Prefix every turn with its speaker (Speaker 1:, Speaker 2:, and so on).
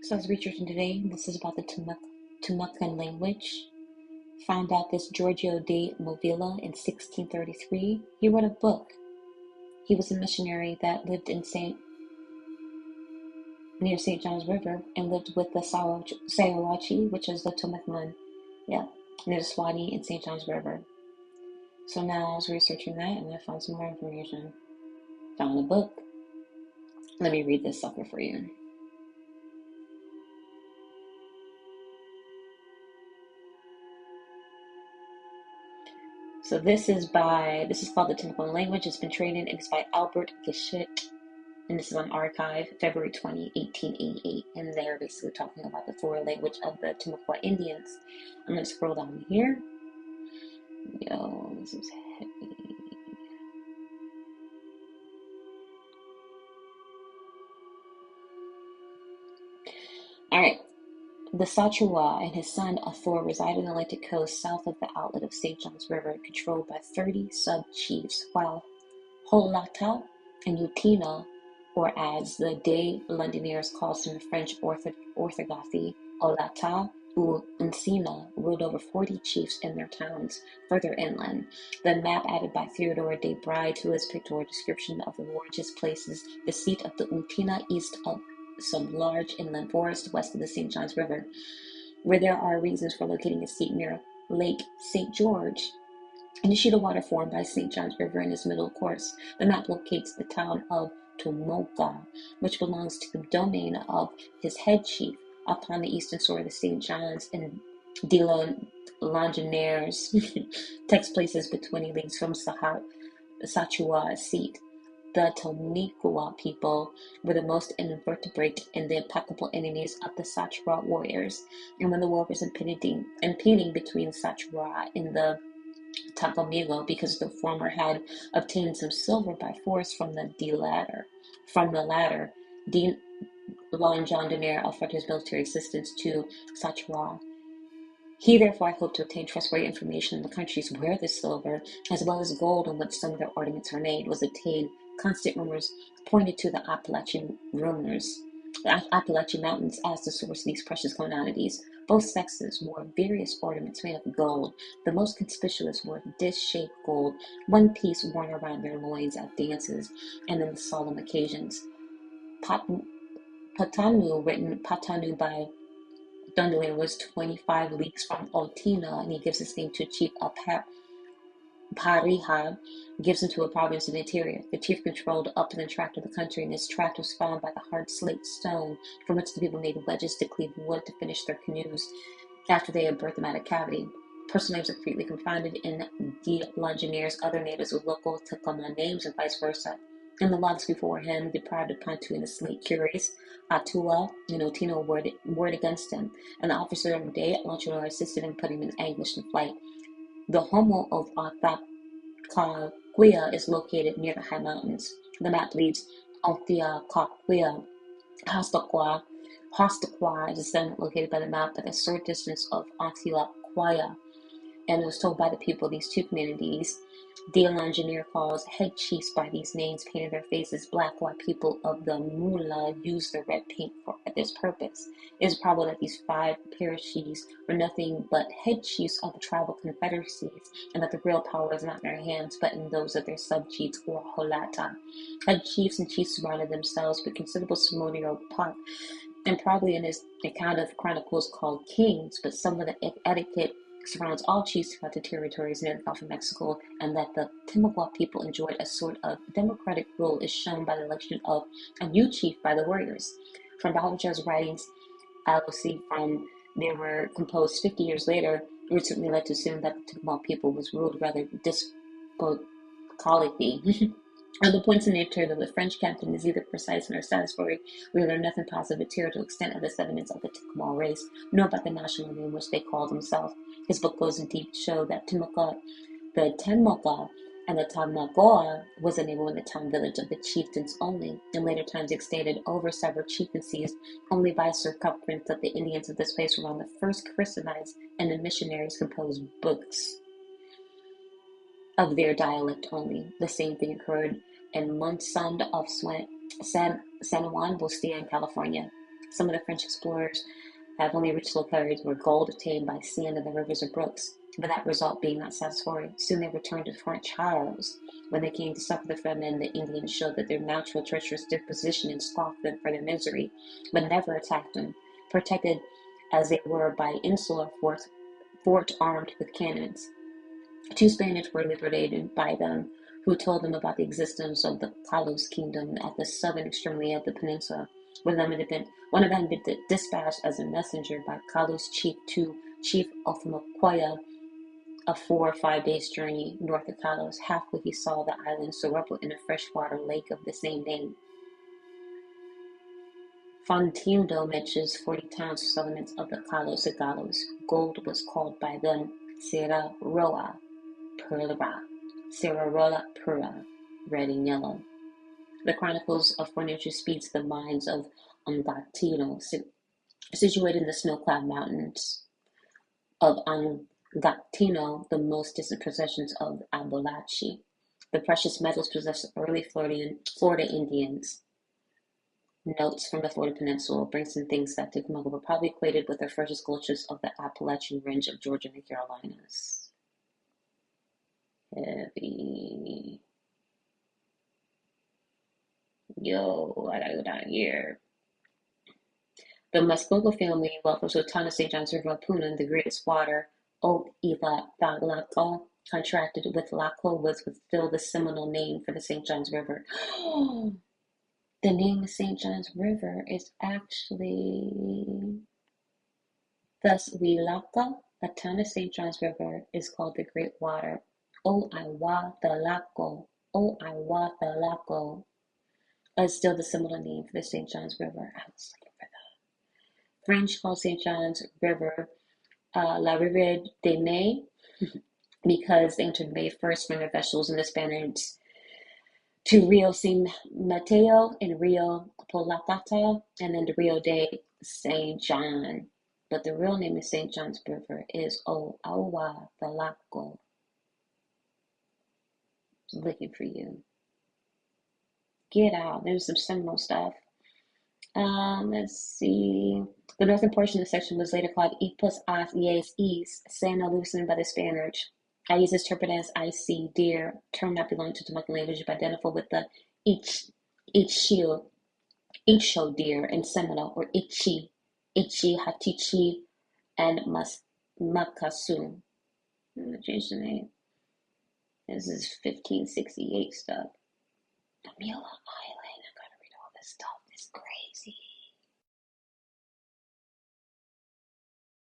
Speaker 1: So I was researching today. This is about the Timucuan language. Found out this Giorgio de Movilla in 1633. He wrote a book. He was a missionary that lived in near St. John's River and lived with the Sayawachi, which is the Timucuan, yeah, near the Swati and St. John's River. So now I was researching that and I found some more information. Found a book. Let me read this sucker for you. So this is called The Timucuan Language. It's been traded and it's by Albert Geschick. And this is on Archive, February 20, 1888. And they're basically talking about the floral language of the Timucua Indians. I'm going to scroll down here. Yo, this is heavy. Alright. The Sachawa and his son Athor reside on the Atlantic coast south of the outlet of St. John's River, controlled by 30 sub-chiefs, while Holata and Utina, or as the De Londoners calls them in French orthography, Olata ou Encina, ruled over 40 chiefs in their towns further inland. The map added by Theodore de Bry to his pictorial description of the villages places the seat of the Utina east of some large inland forest west of the St. John's River, where there are reasons for locating a seat near Lake St. George and the sheet of water formed by St. John's River in its middle course. The map locates the town of Tomoka, which belongs to the domain of his head chief, upon the eastern shore of the St. John's and de Longineers. Takes places between leagues from Sachua's seat. The Timucua people were the most invertebrate and the implacable enemies of the Sachua warriors. And when the war was impending between Sachua and the Tapamigo, because the former had obtained some silver by force from the latter, De Longineer offered his military assistance to Sachua. He therefore hoped to obtain trustworthy information in the countries where the silver, as well as gold on which some of their ornaments were made, was obtained. Constant rumors pointed to the Appalachian Mountains as the source of these precious commodities. Both sexes wore various ornaments made of gold. The most conspicuous were dish-shaped gold, one piece worn around their loins at dances and in solemn occasions. Patanu, written Patanu by Dundalin, was 25 leagues from Altina, and he gives his name to Chief Parihab, gives him to a province in the interior. The chief controlled the upland tract of the country, and his tract was found by the hard slate stone from which the people made wedges to cleave wood to finish their canoes after they had burnt them out of cavity. Personal names are frequently confounded in De Longineers, other natives with local Timucuan names, and vice versa. In the logs before him, deprived of Pantu and the slate curies, Atua and Otino word against him, and the officer of De Longineer assisted in putting him in anguish and flight. The Homo of Althaquia is located near the high mountains. The map leaves Althaquia, Hostaqua is a settlement located by the map at a short distance of Althaquia, and it was told by the people of these two communities. De Longineer calls head chiefs by these names, painted their faces black, while people of the Mula used the red paint for this purpose. It is probable that these 5 parishes were nothing but head chiefs of the tribal confederacies, and that the real power was not in their hands, but in those of their sub-chiefs or holata. Head chiefs and chiefs surrounded themselves with considerable ceremonial pomp, and probably in his account of chronicles called kings, but some of the etiquette surrounds all chiefs throughout the territories near the Gulf of Mexico, and that the Timucua people enjoyed a sort of democratic rule is shown by the election of a new chief by the warriors. From Balja's writings, they were composed 50 years later, which certainly led to assume that the Timucua people was ruled rather despotically. The points in nature of the French captain is either precise nor satisfactory. We learn nothing positive material to extent of the sediments of the Timucua race, nor about the nationality in which they call themselves. His book goes in deep to show that the Temuca and the Tamagoa was a name in the town village of the chieftains only. In later times extended over several chieftaincies only by circumference that the Indians of this place were on the first Christianized, and the missionaries composed books of their dialect only. The same thing occurred in Monsond of San Juan Bostia in California. Some of the French explorers have only reached localities where gold obtained by sand in the rivers or brooks, but that result being not satisfactory. Soon they returned to French Charles. When they came to suffer the Fremen, the Indians showed that their natural treacherous disposition and scoffed them for their misery, but never attacked them, protected as they were by insular fort armed with cannons. Two Spaniards were liberated by them, who told them about the existence of the Kalos kingdom at the southern extremity of the peninsula. One of them had been dispatched as a messenger by Kalos chief to Chief Othmaquaya, a 4 or 5 days journey north of Kalos. Halfway he saw the island Soropo in a freshwater lake of the same name. Fontindo mentions 40 towns or settlements of the Kalos Agalos. Gold was called by them Sierra Roa Pura, red and yellow. The Chronicles of Furniture speaks the mines of Angatino, situated in the snow-clad mountains of Angatino, the most distant possessions of Abolachi. The precious metals possessed early Florida Indians. Notes from the Florida Peninsula brings in things that Timucuan were probably equated with the freshest gulches of the Appalachian Range of Georgia and the Carolinas. Heavy. Yo, I gotta go down here. The Muskoka family welcomes the town of St. John's River Puna, the greatest water. Oak Eva Laco, contracted with Laco, was still the Seminole name for the St. John's River. The name of St. John's River is actually thus Wilaka, a town of St. John's River, is called the Great Water. O Iwa the Laco. O Iwa the Laco is still the Seminole name for the St. John's River. I was looking for that. French called St. John's River La Riviere des Mai because they entered May first from their vessels, and the Spaniards to Rio San Mateo and Rio Polacata, and then to Rio de St. John. But the real name of St. John's River is Oawa the Laco. Looking for you. Get out. There's some Seminole stuff. Let's see. The northern portion of the section was later called Ipus Yes East, Santa Lucin by the Spaniards. I use this interpreted as I see deer, term not belonging to Timucuan language, but identical with the Ichio deer in Seminole, or Ichi, Hatichi, and Makasu. I'm going to change the name. This is 1568 stuff. Pamela Island.